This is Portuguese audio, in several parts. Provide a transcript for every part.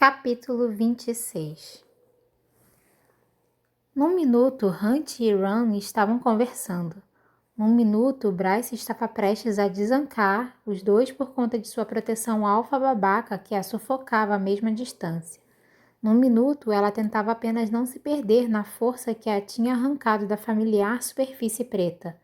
Capítulo 26. Num minuto, Hunt e Ron estavam conversando. Num minuto, Bryce estava prestes a desancar, os dois por conta de sua proteção alfa babaca que a sufocava à mesma distância. Num minuto, ela tentava apenas não se perder na força que a tinha arrancado da familiar superfície preta.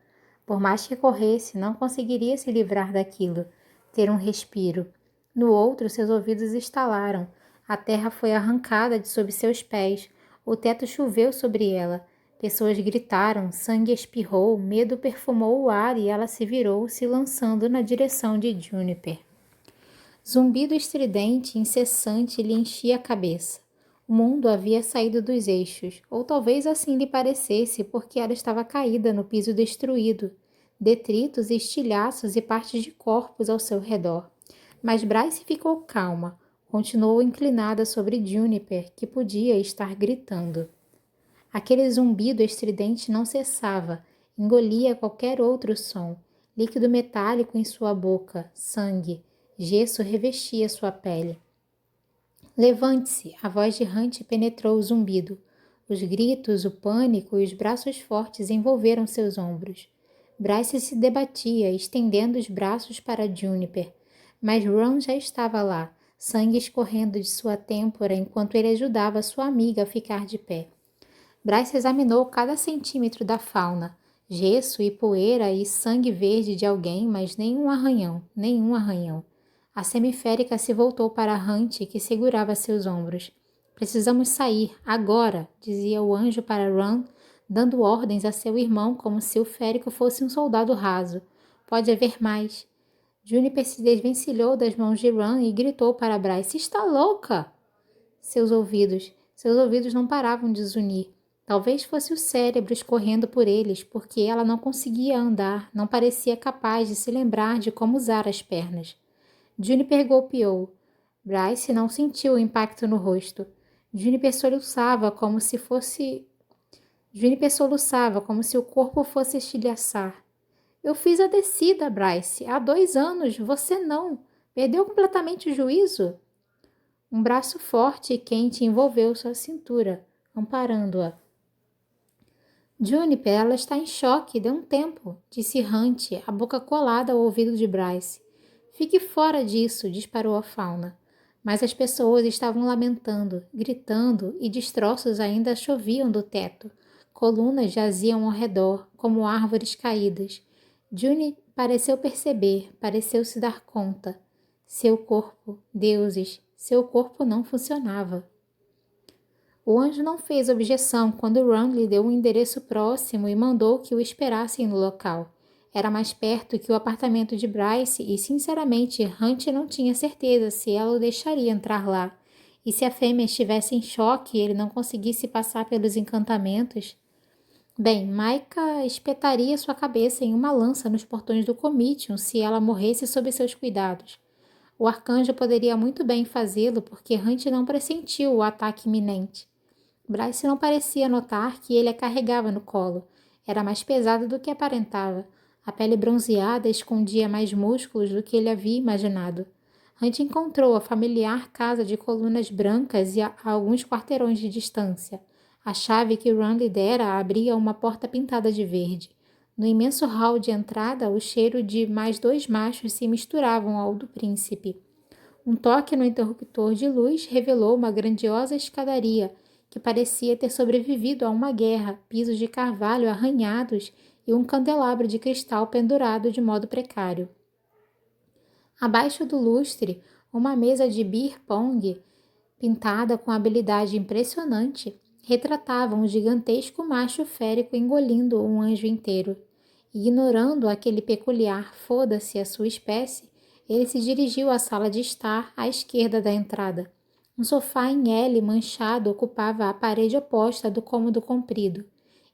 Por mais que corresse, não conseguiria se livrar daquilo, ter um respiro. No outro, seus ouvidos estalaram. A terra foi arrancada de sob seus pés. O teto choveu sobre ela. Pessoas gritaram, sangue espirrou, medo perfumou o ar e ela se virou, se lançando na direção de Juniper. Zumbido estridente, incessante, lhe enchia a cabeça. O mundo havia saído dos eixos, ou talvez assim lhe parecesse, porque ela estava caída no piso destruído, detritos, estilhaços e partes de corpos ao seu redor. Mas Bryce ficou calma, continuou inclinada sobre Juniper, que podia estar gritando. Aquele zumbido estridente não cessava, engolia qualquer outro som, líquido metálico em sua boca, sangue, gesso revestia sua pele. Levante-se! A voz de Hunt penetrou o zumbido. Os gritos, o pânico e os braços fortes envolveram seus ombros. Bryce se debatia, estendendo os braços para Juniper, mas Ron já estava lá, sangue escorrendo de sua têmpora enquanto ele ajudava sua amiga a ficar de pé. Bryce examinou cada centímetro da fauna, gesso e poeira e sangue verde de alguém, mas nenhum arranhão, nenhum arranhão. A semiférica se voltou para Hunt, que segurava seus ombros. Precisamos sair, agora, dizia o anjo para Ron, dando ordens a seu irmão como se o férico fosse um soldado raso. Pode haver mais. Juniper se desvencilhou das mãos de Ron e gritou para Bryce, está louca? Seus ouvidos não paravam de zunir. Talvez fosse o cérebro escorrendo por eles, porque ela não conseguia andar, não parecia capaz de se lembrar de como usar as pernas. Juniper golpeou. Bryce não sentiu o impacto no rosto. Juniper soluçava como se o corpo fosse estilhaçar. Eu fiz a descida, Bryce. Há 2 anos. Você não. Perdeu completamente o juízo? Um braço forte e quente envolveu sua cintura, amparando-a. Juniper, ela está em choque. Dê um tempo, disse Hunt, a boca colada ao ouvido de Bryce. Fique fora disso, disparou a fauna. Mas as pessoas estavam lamentando, gritando e destroços ainda choviam do teto. Colunas jaziam ao redor, como árvores caídas. Juni pareceu perceber, pareceu se dar conta. Seu corpo, deuses, seu corpo não funcionava. O anjo não fez objeção quando Ron lhe deu um endereço próximo e mandou que o esperassem no local. Era mais perto que o apartamento de Bryce e, sinceramente, Hunt não tinha certeza se ela o deixaria entrar lá. E se a fêmea estivesse em choque e ele não conseguisse passar pelos encantamentos? Bem, Micah espetaria sua cabeça em uma lança nos portões do Comitium se ela morresse sob seus cuidados. O arcanjo poderia muito bem fazê-lo porque Hunt não pressentiu o ataque iminente. Bryce não parecia notar que ele a carregava no colo. Era mais pesado do que aparentava. A pele bronzeada escondia mais músculos do que ele havia imaginado. Hunt encontrou a familiar casa de colunas brancas a alguns quarteirões de distância. A chave que Ron lhe dera abria uma porta pintada de verde. No imenso hall de entrada, o cheiro de mais 2 machos se misturavam ao do príncipe. Um toque no interruptor de luz revelou uma grandiosa escadaria, que parecia ter sobrevivido a uma guerra, pisos de carvalho arranhados e um candelabro de cristal pendurado de modo precário. Abaixo do lustre, uma mesa de beer pong, pintada com habilidade impressionante, retratava um gigantesco macho férico engolindo um anjo inteiro. Ignorando aquele peculiar foda-se a sua espécie, ele se dirigiu à sala de estar à esquerda da entrada. Um sofá em L manchado ocupava a parede oposta do cômodo comprido,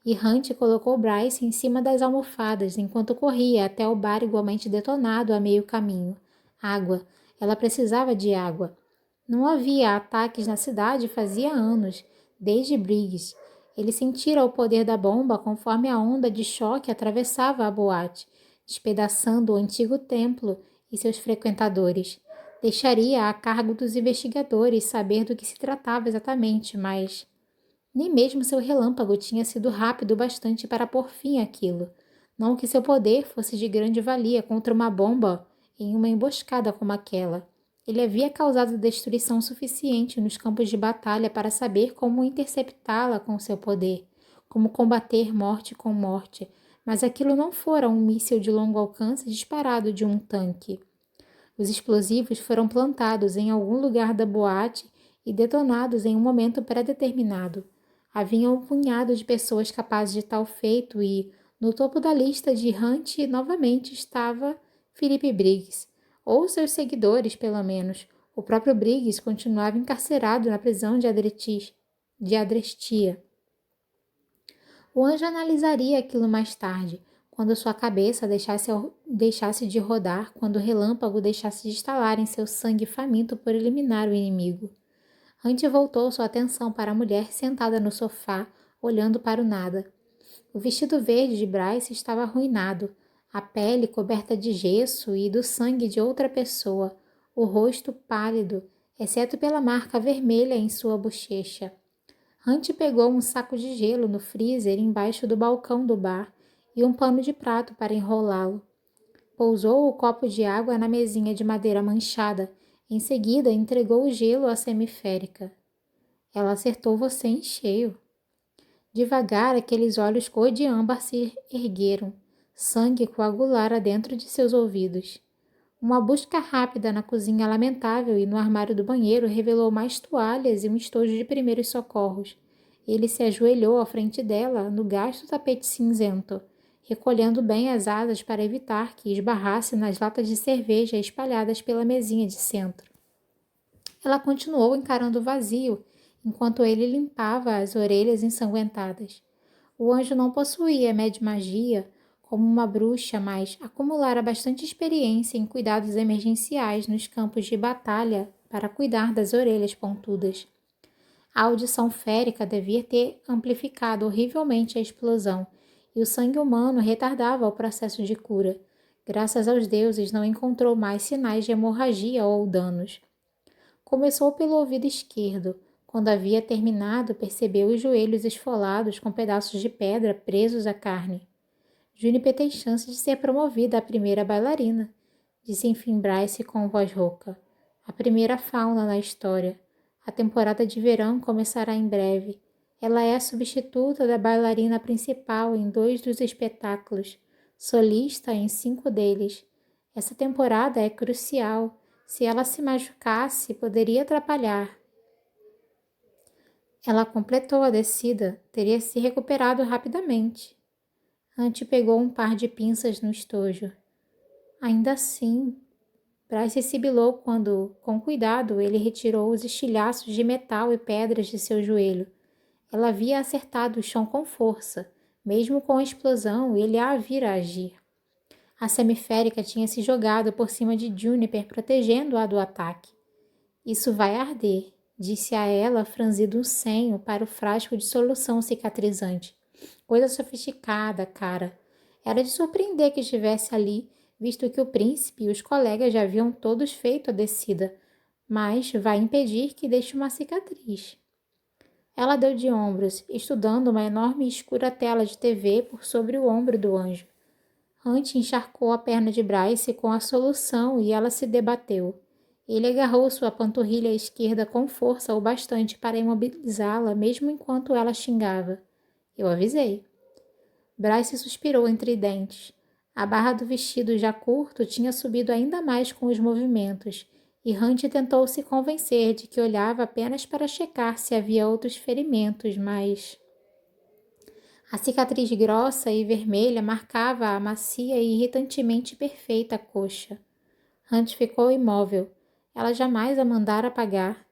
e Hunt colocou Bryce em cima das almofadas enquanto corria até o bar igualmente detonado a meio caminho. Água. Ela precisava de água. Não havia ataques na cidade fazia anos, desde Briggs. Ele sentira o poder da bomba conforme a onda de choque atravessava a boate, despedaçando o antigo templo e seus frequentadores. Deixaria a cargo dos investigadores saber do que se tratava exatamente, mas nem mesmo seu relâmpago tinha sido rápido o bastante para pôr fim àquilo. Não que seu poder fosse de grande valia contra uma bomba em uma emboscada como aquela. Ele havia causado destruição suficiente nos campos de batalha para saber como interceptá-la com seu poder, como combater morte com morte, mas aquilo não fora um míssil de longo alcance disparado de um tanque. Os explosivos foram plantados em algum lugar da boate e detonados em um momento pré-determinado. Havia um punhado de pessoas capazes de tal feito e, no topo da lista de Hunt, novamente estava Philip Briggs, ou seus seguidores, pelo menos. O próprio Briggs continuava encarcerado na prisão de Adrestia. O anjo analisaria aquilo mais tarde, quando sua cabeça deixasse de rodar, quando o relâmpago deixasse de estalar em seu sangue faminto por eliminar o inimigo. Hunt voltou sua atenção para a mulher sentada no sofá, olhando para o nada. O vestido verde de Bryce estava arruinado, a pele coberta de gesso e do sangue de outra pessoa, o rosto pálido, exceto pela marca vermelha em sua bochecha. Hunt pegou um saco de gelo no freezer embaixo do balcão do bar e um pano de prato para enrolá-lo. Pousou o copo de água na mesinha de madeira manchada. Em seguida, entregou o gelo à semiférica. Ela acertou você em cheio. Devagar, aqueles olhos cor de âmbar se ergueram. Sangue coagulara dentro de seus ouvidos. Uma busca rápida na cozinha lamentável e no armário do banheiro revelou mais toalhas e um estojo de primeiros socorros. Ele se ajoelhou à frente dela, no gasto tapete cinzento, recolhendo bem as asas para evitar que esbarrasse nas latas de cerveja espalhadas pela mesinha de centro. Ela continuou encarando o vazio, enquanto ele limpava as orelhas ensanguentadas. O anjo não possuía magia, como uma bruxa, mas acumulara bastante experiência em cuidados emergenciais nos campos de batalha para cuidar das orelhas pontudas. A audição férica devia ter amplificado horrivelmente a explosão, e o sangue humano retardava o processo de cura. Graças aos deuses, não encontrou mais sinais de hemorragia ou danos. Começou pelo ouvido esquerdo. Quando havia terminado, percebeu os joelhos esfolados com pedaços de pedra presos à carne. Juniper tem chance de ser promovida a primeira bailarina, disse enfim Bryce com voz rouca. A primeira fauna na história. A temporada de verão começará em breve. Ela é a substituta da bailarina principal em 2 dos espetáculos, solista em 5 deles. Essa temporada é crucial. Se ela se machucasse, poderia atrapalhar. Ela completou a descida, teria se recuperado rapidamente. Hunt pegou um par de pinças no estojo. Ainda assim, Bryce sibilou quando, com cuidado, ele retirou os estilhaços de metal e pedras de seu joelho. Ela havia acertado o chão com força. Mesmo com a explosão, ele a vira agir. A semiférica tinha se jogado por cima de Juniper, protegendo-a do ataque. Isso vai arder, disse a ela, franzindo um senho para o frasco de solução cicatrizante. Coisa sofisticada, cara. Era de surpreender que estivesse ali, visto que o príncipe e os colegas já haviam todos feito a descida, mas vai impedir que deixe uma cicatriz. Ela deu de ombros, estudando uma enorme e escura tela de TV por sobre o ombro do anjo. Hunt encharcou a perna de Bryce com a solução e ela se debateu. Ele agarrou sua panturrilha esquerda com força o bastante para imobilizá-la, mesmo enquanto ela xingava. Eu avisei. Bryce suspirou entre dentes. A barra do vestido já curto tinha subido ainda mais com os movimentos, e Hunt tentou se convencer de que olhava apenas para checar se havia outros ferimentos, mas... A cicatriz grossa e vermelha marcava a macia e irritantemente perfeita coxa. Hunt ficou imóvel. Ela jamais a mandara apagar.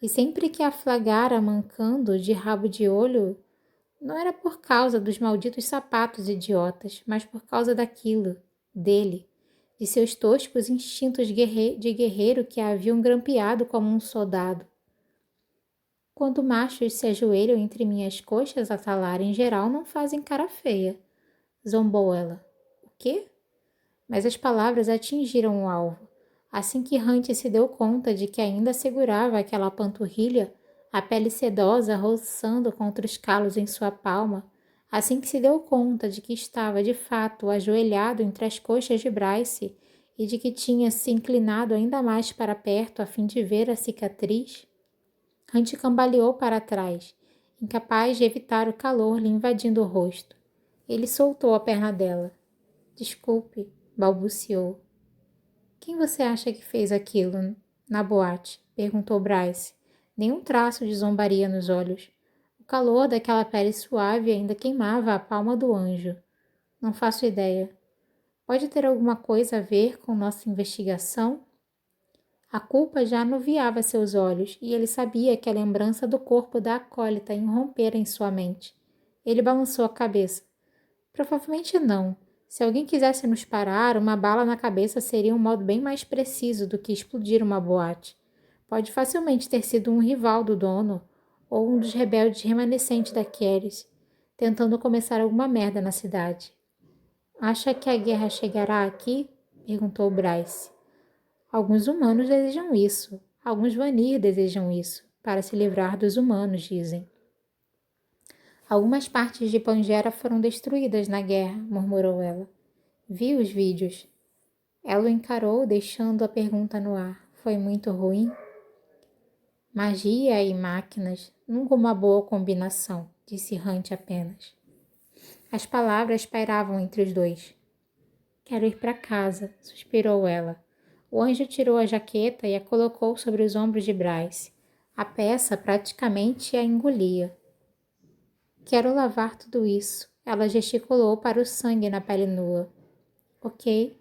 E sempre que a flagrara mancando de rabo de olho, não era por causa dos malditos sapatos idiotas, mas por causa daquilo, dele, de seus toscos instintos de guerreiro que a haviam grampeado como um soldado. Quando machos se ajoelham entre minhas coxas, Atalar, em geral não fazem cara feia, zombou ela. O quê? Mas as palavras atingiram o alvo. Assim que Hunt se deu conta de que ainda segurava aquela panturrilha, a pele sedosa roçando contra os calos em sua palma, assim que se deu conta de que estava de fato ajoelhado entre as coxas de Bryce e de que tinha se inclinado ainda mais para perto a fim de ver a cicatriz, Hunt cambaleou para trás, incapaz de evitar o calor lhe invadindo o rosto. Ele soltou a perna dela. Desculpe, balbuciou. Quem você acha que fez aquilo na boate? Perguntou Bryce. Nenhum traço de zombaria nos olhos. O calor daquela pele suave ainda queimava a palma do anjo. Não faço ideia. Pode ter alguma coisa a ver com nossa investigação? A culpa já anuviava seus olhos e ele sabia que a lembrança do corpo da acólita irrompera em sua mente. Ele balançou a cabeça. Provavelmente não. Se alguém quisesse nos parar, uma bala na cabeça seria um modo bem mais preciso do que explodir uma boate. Pode facilmente ter sido um rival do dono ou um dos rebeldes remanescentes da Keres, tentando começar alguma merda na cidade. Acha que a guerra chegará aqui? Perguntou Bryce. Alguns humanos desejam isso. Alguns Vanir desejam isso, para se livrar dos humanos, dizem. Algumas partes de Pangera foram destruídas na guerra, murmurou ela. Vi os vídeos. Ela o encarou, deixando a pergunta no ar. Foi muito ruim? Magia e máquinas, nunca uma boa combinação, disse Hunt apenas. As palavras pairavam entre os dois. Quero ir para casa, suspirou ela. O anjo tirou a jaqueta e a colocou sobre os ombros de Bryce. A peça praticamente a engolia. Quero lavar tudo isso. Ela gesticulou para o sangue na pele nua. Ok.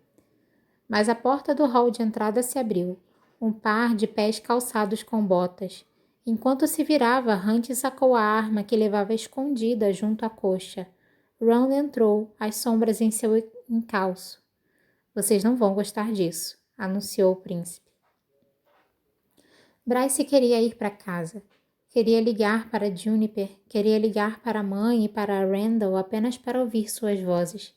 Mas a porta do hall de entrada se abriu. Um par de pés calçados com botas. Enquanto se virava, Hunt sacou a arma que levava escondida junto à coxa. Ron entrou, as sombras em seu encalço. Vocês não vão gostar disso, anunciou o príncipe. Bryce queria ir para casa. Queria ligar para Juniper, queria ligar para a mãe e para Randall apenas para ouvir suas vozes.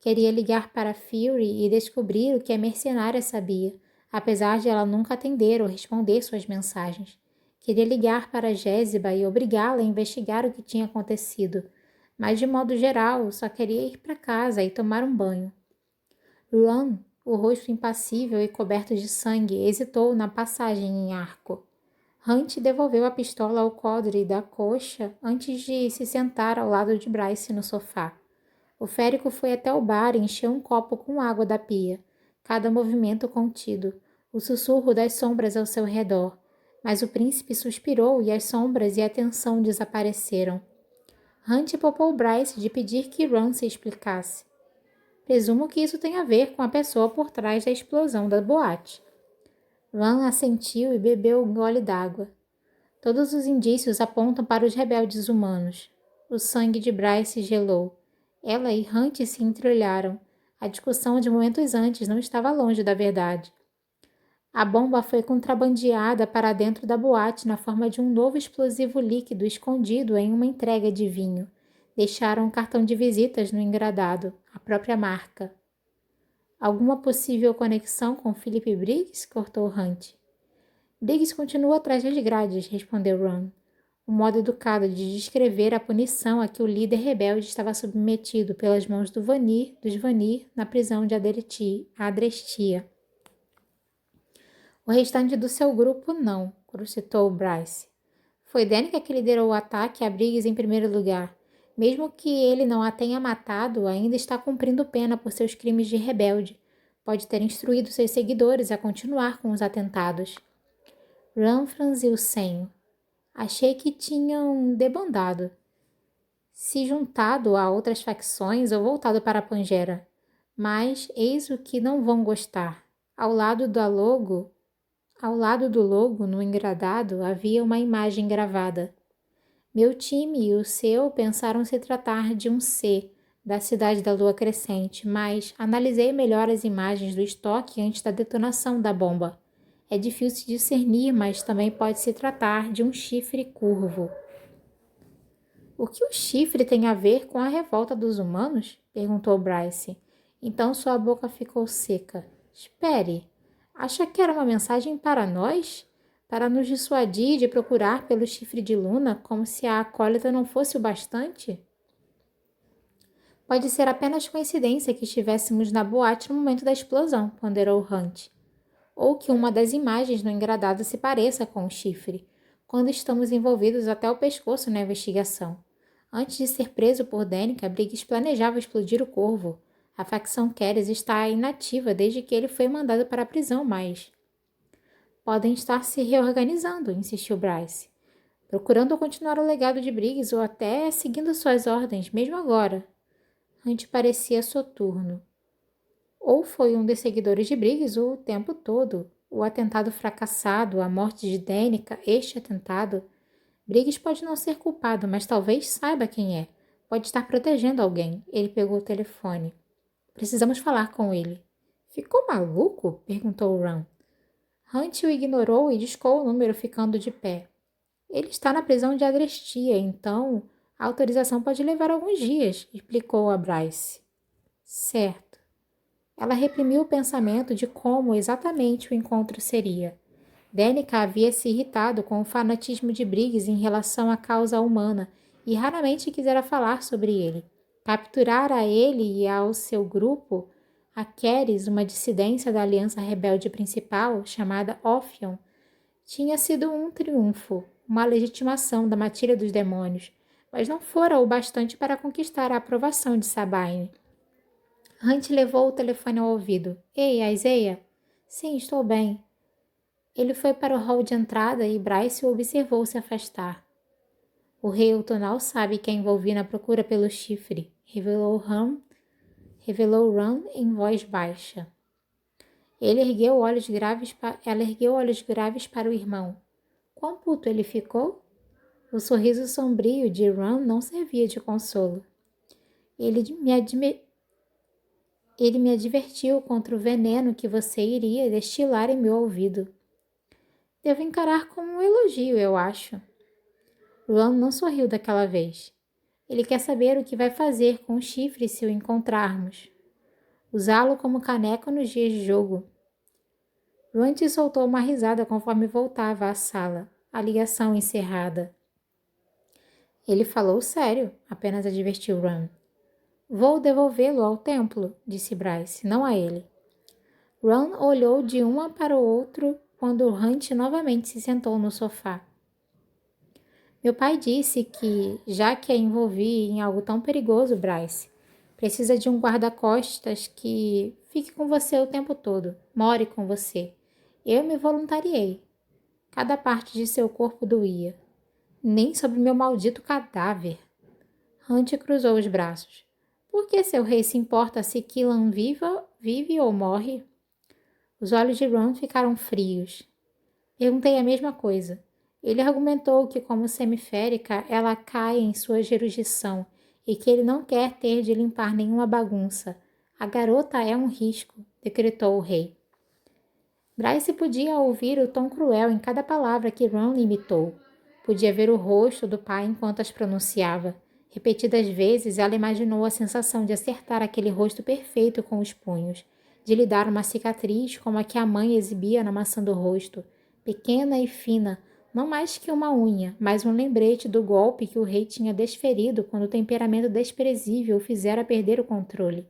Queria ligar para Fury e descobrir o que a mercenária sabia, apesar de ela nunca atender ou responder suas mensagens. Queria ligar para Jéssica e obrigá-la a investigar o que tinha acontecido, mas de modo geral só queria ir para casa e tomar um banho. Ron, o rosto impassível e coberto de sangue, hesitou na passagem em arco. Hunt devolveu a pistola ao codre da coxa antes de se sentar ao lado de Bryce no sofá. O férico foi até o bar e encheu um copo com água da pia, cada movimento contido, o sussurro das sombras ao seu redor. Mas o príncipe suspirou e as sombras e a tensão desapareceram. Hunt poupou Bryce de pedir que Ron se explicasse. Presumo que isso tem a ver com a pessoa por trás da explosão da boate. Ron assentiu e bebeu um gole d'água. Todos os indícios apontam para os rebeldes humanos. O sangue de Bryce gelou. Ela e Hunt se entreolharam. A discussão de momentos antes não estava longe da verdade. A bomba foi contrabandeada para dentro da boate na forma de um novo explosivo líquido escondido em uma entrega de vinho. Deixaram um cartão de visitas no engradado, a própria marca. Alguma possível conexão com Philip Briggs? Cortou Hunt. Briggs continua atrás das grades, respondeu Ron. Um modo educado de descrever a punição a que o líder rebelde estava submetido pelas mãos dos Vanir na prisão de Adrestia. O restante do seu grupo não, crucitou Bryce. Foi Danica que liderou o ataque a Briggs em primeiro lugar. Mesmo que ele não a tenha matado, ainda está cumprindo pena por seus crimes de rebelde. Pode ter instruído seus seguidores a continuar com os atentados. Ron franziu o senho. Achei que tinham debandado, se juntado a outras facções ou voltado para Pangera. Mas eis o que não vão gostar. Ao lado do logo, no engradado, havia uma imagem gravada. Meu time e o seu pensaram se tratar de um C, da cidade da lua crescente, mas analisei melhor as imagens do estoque antes da detonação da bomba. É difícil discernir, mas também pode se tratar de um chifre curvo. O que o chifre tem a ver com a revolta dos humanos? Perguntou Bryce. Então sua boca ficou seca. Espere. Acha que era uma mensagem para nós? Para nos dissuadir de procurar pelo chifre de Luna, como se a acólita não fosse o bastante? Pode ser apenas coincidência que estivéssemos na boate no momento da explosão, ponderou Hunt. Ou que uma das imagens no engradado se pareça com o chifre, quando estamos envolvidos até o pescoço na investigação. Antes de ser preso por Danica, Briggs planejava explodir o Corvo. A facção Keres está inativa desde que ele foi mandado para a prisão, mas... Podem estar se reorganizando, insistiu Bryce. Procurando continuar o legado de Briggs ou até seguindo suas ordens, mesmo agora. Hunt parecia soturno. Ou foi um dos seguidores de Briggs o tempo todo. O atentado fracassado, a morte de Danica, este atentado. Briggs pode não ser culpado, mas talvez saiba quem é. Pode estar protegendo alguém. Ele pegou o telefone. Precisamos falar com ele. Ficou maluco? Perguntou Ron. Hunt o ignorou e discou o número ficando de pé. Ele está na prisão de Adrestia, então a autorização pode levar alguns dias, explicou a Bryce. Certo. Ela reprimiu o pensamento de como exatamente o encontro seria. Danica havia se irritado com o fanatismo de Briggs em relação à causa humana e raramente quisera falar sobre ele. Capturar a ele e ao seu grupo, a Keres, uma dissidência da aliança rebelde principal, chamada Ophion, tinha sido um triunfo, uma legitimação da matilha dos demônios, mas não fora o bastante para conquistar a aprovação de Sabine. Hunt levou o telefone ao ouvido. Ei, Isaiah? Sim, estou bem. Ele foi para o hall de entrada e Bryce o observou se afastar. O rei Outonal sabe que a envolvi na procura pelo chifre, revelou Ron em voz baixa. Ela ergueu olhos graves para o irmão. Quão puto ele ficou? O sorriso sombrio de Ron não servia de consolo. Ele me advertiu contra o veneno que você iria destilar em meu ouvido. Devo encarar como um elogio, eu acho. Ron não sorriu daquela vez. Ele quer saber o que vai fazer com o chifre se o encontrarmos. Usá-lo como caneco nos dias de jogo. Ron soltou uma risada conforme voltava à sala, a ligação encerrada. Ele falou sério, apenas advertiu Ron. Vou devolvê-lo ao templo, disse Bryce, não a ele. Ron olhou de uma para o outro quando Hunt novamente se sentou no sofá. Meu pai disse que, já que a envolvi em algo tão perigoso, Bryce, precisa de um guarda-costas que fique com você o tempo todo, more com você. Eu me voluntariei. Cada parte de seu corpo doía. Nem sobre meu maldito cadáver. Hunt cruzou os braços. Por que seu rei se importa se Killan vive ou morre? Os olhos de Ron ficaram frios. Perguntei a mesma coisa. Ele argumentou que, como semiférica, ela cai em sua jurisdição e que ele não quer ter de limpar nenhuma bagunça. A garota é um risco, decretou o rei. Bryce podia ouvir o tom cruel em cada palavra que Ron imitou. Podia ver o rosto do pai enquanto as pronunciava. Repetidas vezes, ela imaginou a sensação de acertar aquele rosto perfeito com os punhos, de lhe dar uma cicatriz como a que a mãe exibia na maçã do rosto, pequena e fina, não mais que uma unha, mas um lembrete do golpe que o rei tinha desferido quando o temperamento desprezível o fizera perder o controle.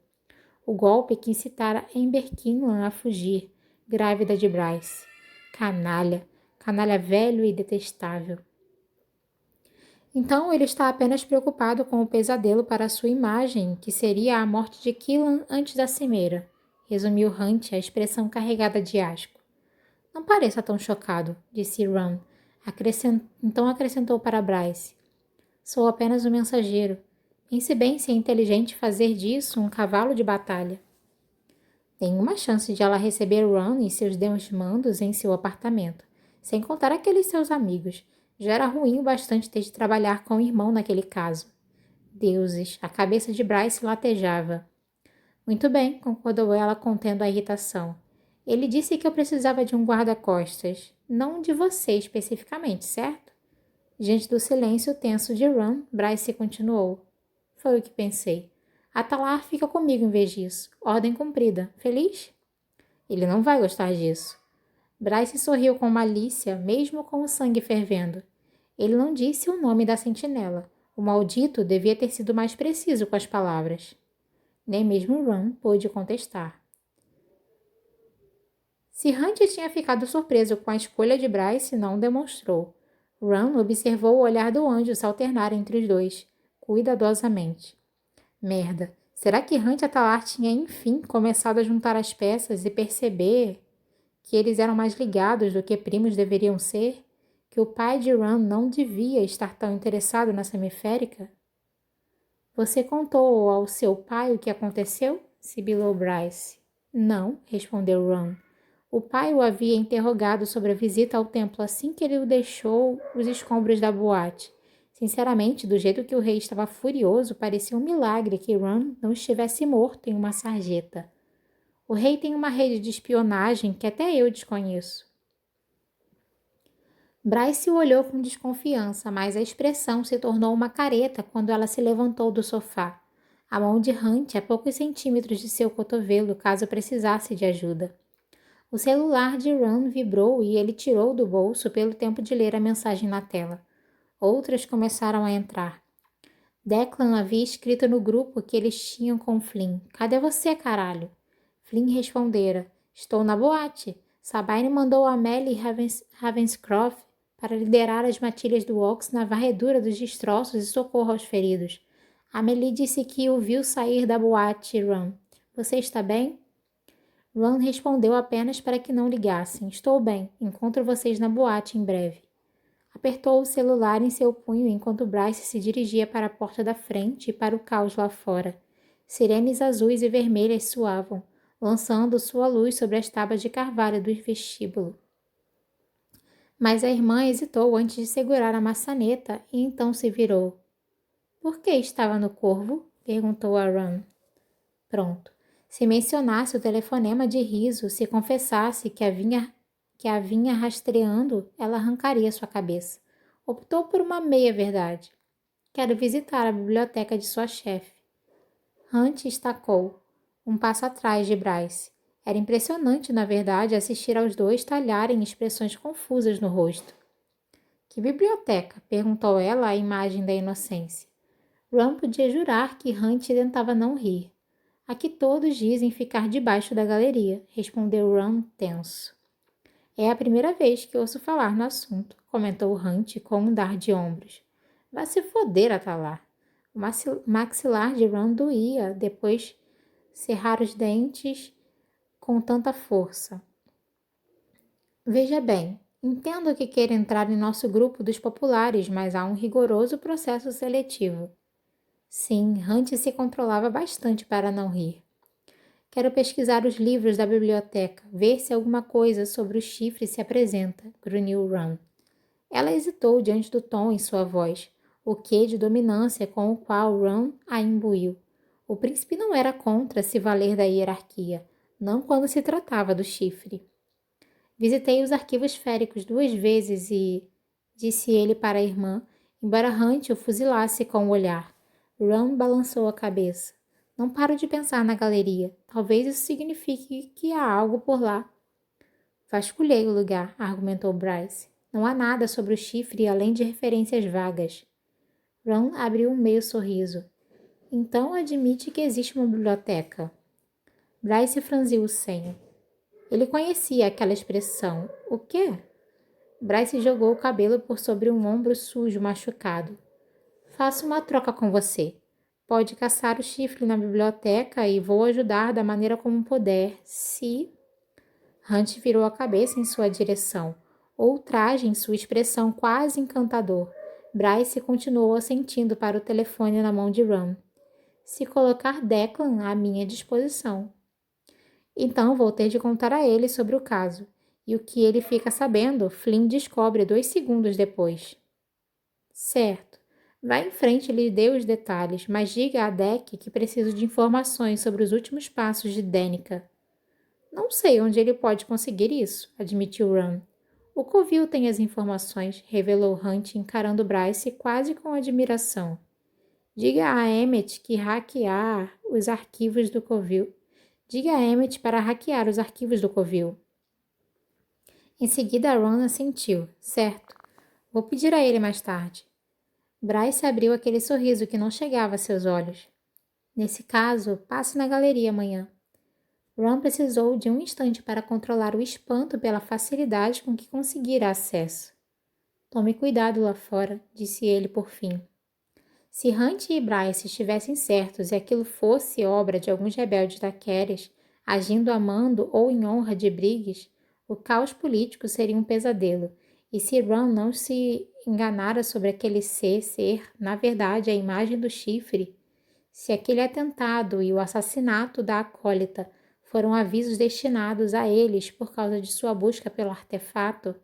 O golpe que incitara Amber Kinlan a fugir, grávida de Bryce. Canalha, canalha velho e detestável. Então ele está apenas preocupado com o pesadelo para sua imagem, que seria a morte de Killan antes da cimeira, resumiu Hunt, a expressão carregada de asco. Não pareça tão chocado, disse Ron. Então acrescentou para Bryce. Sou apenas um mensageiro. Pense bem se é inteligente fazer disso um cavalo de batalha. Tem uma chance de ela receber Ron e seus desmandos em seu apartamento, sem contar aqueles seus amigos. Já era ruim o bastante ter de trabalhar com o irmão naquele caso. Deuses, a cabeça de Bryce latejava. Muito bem, concordou ela, contendo a irritação. Ele disse que eu precisava de um guarda-costas, não de você especificamente, certo? Diante do silêncio tenso de Ron, Bryce continuou. Foi o que pensei. Atalar fica comigo em vez disso. Ordem cumprida. Feliz? Ele não vai gostar disso. Bryce sorriu com malícia, mesmo com o sangue fervendo. Ele não disse o nome da sentinela. O maldito devia ter sido mais preciso com as palavras. Nem mesmo Ron pôde contestar. Se Hunt tinha ficado surpreso com a escolha de Bryce, não demonstrou. Ron observou o olhar do anjo se alternar entre os dois, cuidadosamente. Merda, será que Hunt Atalar tinha, enfim, começado a juntar as peças e perceber que eles eram mais ligados do que primos deveriam ser? Que o pai de Ron não devia estar tão interessado na semiférica? Você contou ao seu pai o que aconteceu? Sibilou Bryce. Não, respondeu Ron. O pai o havia interrogado sobre a visita ao templo assim que ele o deixou os escombros da boate. Sinceramente, do jeito que o rei estava furioso, parecia um milagre que Ron não estivesse morto em uma sarjeta. O rei tem uma rede de espionagem que até eu desconheço. Bryce o olhou com desconfiança, mas a expressão se tornou uma careta quando ela se levantou do sofá. A mão de Hunt a poucos centímetros de seu cotovelo, caso precisasse de ajuda. O celular de Ron vibrou e ele tirou do bolso pelo tempo de ler a mensagem na tela. Outras começaram a entrar. Declan havia escrito no grupo que eles tinham com Flynn. Cadê você, caralho? Flynn respondera. Estou na boate. Sabine mandou a Amélie Ravenscroft para liderar as matilhas do Ox na varredura dos destroços e socorro aos feridos. Amélie disse que o viu sair da boate, Ron. Você está bem? Ron respondeu apenas para que não ligassem. Estou bem. Encontro vocês na boate em breve. Apertou o celular em seu punho enquanto Bryce se dirigia para a porta da frente e para o caos lá fora. Sirenes azuis e vermelhas soavam, lançando sua luz sobre as tábuas de carvalho do vestíbulo. Mas a irmã hesitou antes de segurar a maçaneta e então se virou. Por que estava no corvo? Perguntou a Ron. Pronto. Se mencionasse o telefonema de riso, se confessasse que a vinha rastreando, ela arrancaria sua cabeça. Optou por uma meia-verdade. Quero visitar a biblioteca de sua chefe. Hunt estacou, um passo atrás de Bryce. Era impressionante, na verdade, assistir aos dois talharem expressões confusas no rosto. Que biblioteca? Perguntou ela à imagem da inocência. Ron podia jurar que Hunt tentava não rir. Aqui todos dizem ficar debaixo da galeria, respondeu Ron tenso. É a primeira vez que ouço falar no assunto, comentou Hunt com um dar de ombros. Vá se foder, Atalar. O maxilar de Ron doía, depois cerrar os dentes com tanta força. Veja bem, entendo que queira entrar em nosso grupo dos populares, mas há um rigoroso processo seletivo. Sim, Hunt se controlava bastante para não rir. Quero pesquisar os livros da biblioteca, ver se alguma coisa sobre o chifre se apresenta, grunhiu Ron. Ela hesitou diante do tom em sua voz, o quê de dominância com o qual Ron a imbuiu. O príncipe não era contra se valer da hierarquia, não quando se tratava do chifre. Visitei os arquivos féricos 2 vezes e, disse ele para a irmã, embora Hunt o fuzilasse com o olhar. Ron balançou a cabeça. Não paro de pensar na galeria. Talvez isso signifique que há algo por lá. Vasculhei o lugar, argumentou Bryce. Não há nada sobre o chifre além de referências vagas. Ron abriu um meio sorriso. Então admite que existe uma biblioteca. Bryce franziu o senho. Ele conhecia aquela expressão. O quê? Bryce jogou o cabelo por sobre um ombro sujo machucado. Faço uma troca com você. Pode caçar o chifre na biblioteca e vou ajudar da maneira como puder, se... Hunt virou a cabeça em sua direção, ultraje em sua expressão quase encantador. Bryce continuou assentindo para o telefone na mão de Ron. Se colocar Declan à minha disposição. Então vou ter de contar a ele sobre o caso. E o que ele fica sabendo, Flynn descobre 2 segundos depois. Certo. Vá em frente e lhe dê os detalhes, mas diga a Deck que preciso de informações sobre os últimos passos de Danica. Não sei onde ele pode conseguir isso, admitiu Ron. O Covil tem as informações, revelou Hunt encarando Bryce quase com admiração. Diga a Emmett que hackear os arquivos do Covil. Diga a Emmett para hackear os arquivos do Covil. Em seguida, Ron assentiu. Certo. Vou pedir a ele mais tarde. Bryce abriu aquele sorriso que não chegava a seus olhos. Nesse caso, passe na galeria amanhã. Ron precisou de um instante para controlar o espanto pela facilidade com que conseguira acesso. Tome cuidado lá fora, disse ele por fim. Se Hunt e Bryce estivessem certos e aquilo fosse obra de alguns rebeldes da Keres, agindo a mando ou em honra de Briggs, o caos político seria um pesadelo, e se Ron não se enganara sobre aquele ser, na verdade, a imagem do chifre, se aquele atentado e o assassinato da acólita foram avisos destinados a eles por causa de sua busca pelo artefato,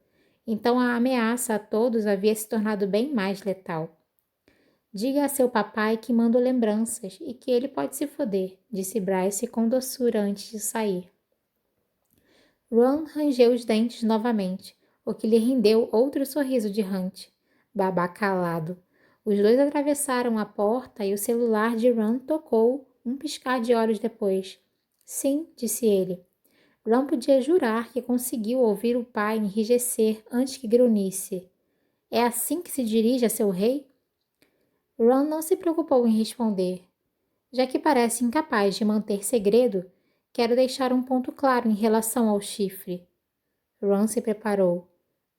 então a ameaça a todos havia se tornado bem mais letal. Diga a seu papai que mando lembranças e que ele pode se foder, disse Bryce com doçura antes de sair. Ron rangeu os dentes novamente, o que lhe rendeu outro sorriso de Hunt. Babá calado. Os dois atravessaram a porta e o celular de Ron tocou um piscar de olhos depois. Sim, disse ele. Ron podia jurar que conseguiu ouvir o pai enrijecer antes que grunhisse. É assim que se dirige a seu rei? Ron não se preocupou em responder. Já que parece incapaz de manter segredo, quero deixar um ponto claro em relação ao chifre. Ron se preparou.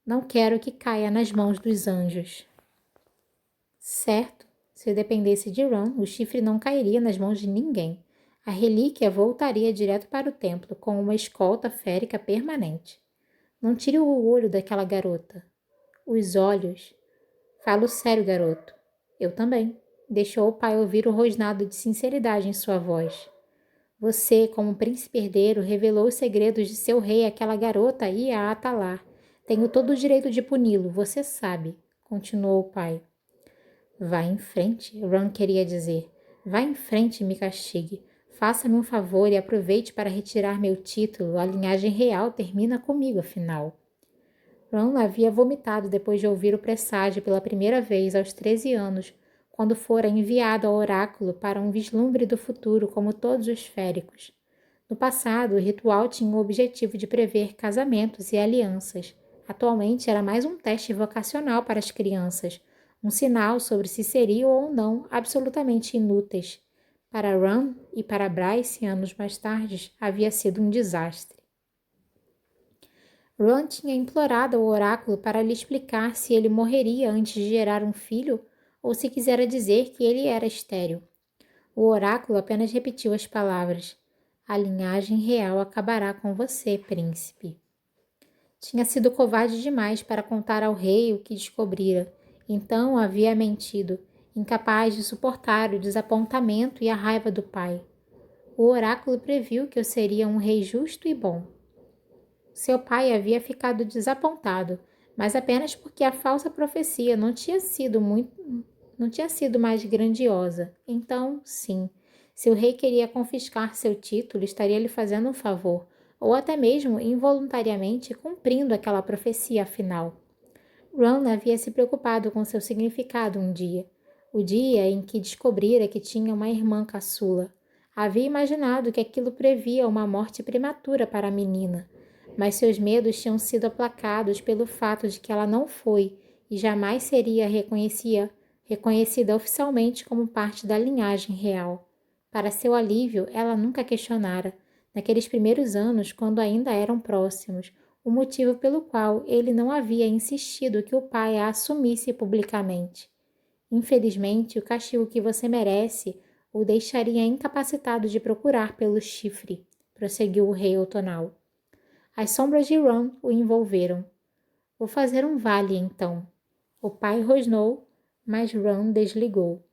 Não quero que caia nas mãos dos anjos. Certo, se dependesse de Ron, o chifre não cairia nas mãos de ninguém. A relíquia voltaria direto para o templo, com uma escolta férica permanente. Não tire o olho daquela garota. Os olhos. Falo sério, garoto. Eu também. Deixou o pai ouvir o rosnado de sinceridade em sua voz. Você, como príncipe herdeiro, revelou os segredos de seu rei àquela garota e a Atalar. Tenho todo o direito de puni-lo, você sabe, continuou o pai. Vá em frente, Ron queria dizer. Vá em frente e me castigue. Faça-me um favor e aproveite para retirar meu título. A linhagem real termina comigo, afinal. Ron havia vomitado depois de ouvir o presságio pela primeira vez aos 13 anos, quando fora enviado ao oráculo para um vislumbre do futuro como todos os féricos. No passado, o ritual tinha o objetivo de prever casamentos e alianças. Atualmente era mais um teste vocacional para as crianças, um sinal sobre se seriam ou não absolutamente inúteis. Para Ron e para Bryce, anos mais tarde, havia sido um desastre. Ron tinha implorado ao oráculo para lhe explicar se ele morreria antes de gerar um filho ou se quisera dizer que ele era estéril. O oráculo apenas repetiu as palavras: a linhagem real acabará com você, príncipe. Tinha sido covarde demais para contar ao rei o que descobrira. Então havia mentido, incapaz de suportar o desapontamento e a raiva do pai. O oráculo previu que eu seria um rei justo e bom. Seu pai havia ficado desapontado, mas apenas porque a falsa profecia não tinha sido mais grandiosa. Então, sim, se o rei queria confiscar seu título, estaria lhe fazendo um favor, ou até mesmo involuntariamente cumprindo aquela profecia final. Ron havia se preocupado com seu significado um dia, o dia em que descobrira que tinha uma irmã caçula. Havia imaginado que aquilo previa uma morte prematura para a menina, mas seus medos tinham sido aplacados pelo fato de que ela não foi e jamais seria reconhecida oficialmente como parte da linhagem real. Para seu alívio, ela nunca questionara, naqueles primeiros anos, quando ainda eram próximos, o motivo pelo qual ele não havia insistido que o pai a assumisse publicamente. Infelizmente, o castigo que você merece o deixaria incapacitado de procurar pelo chifre, prosseguiu o rei outonal. As sombras de Ron o envolveram. Vou fazer um vale, então. O pai rosnou, mas Ron desligou.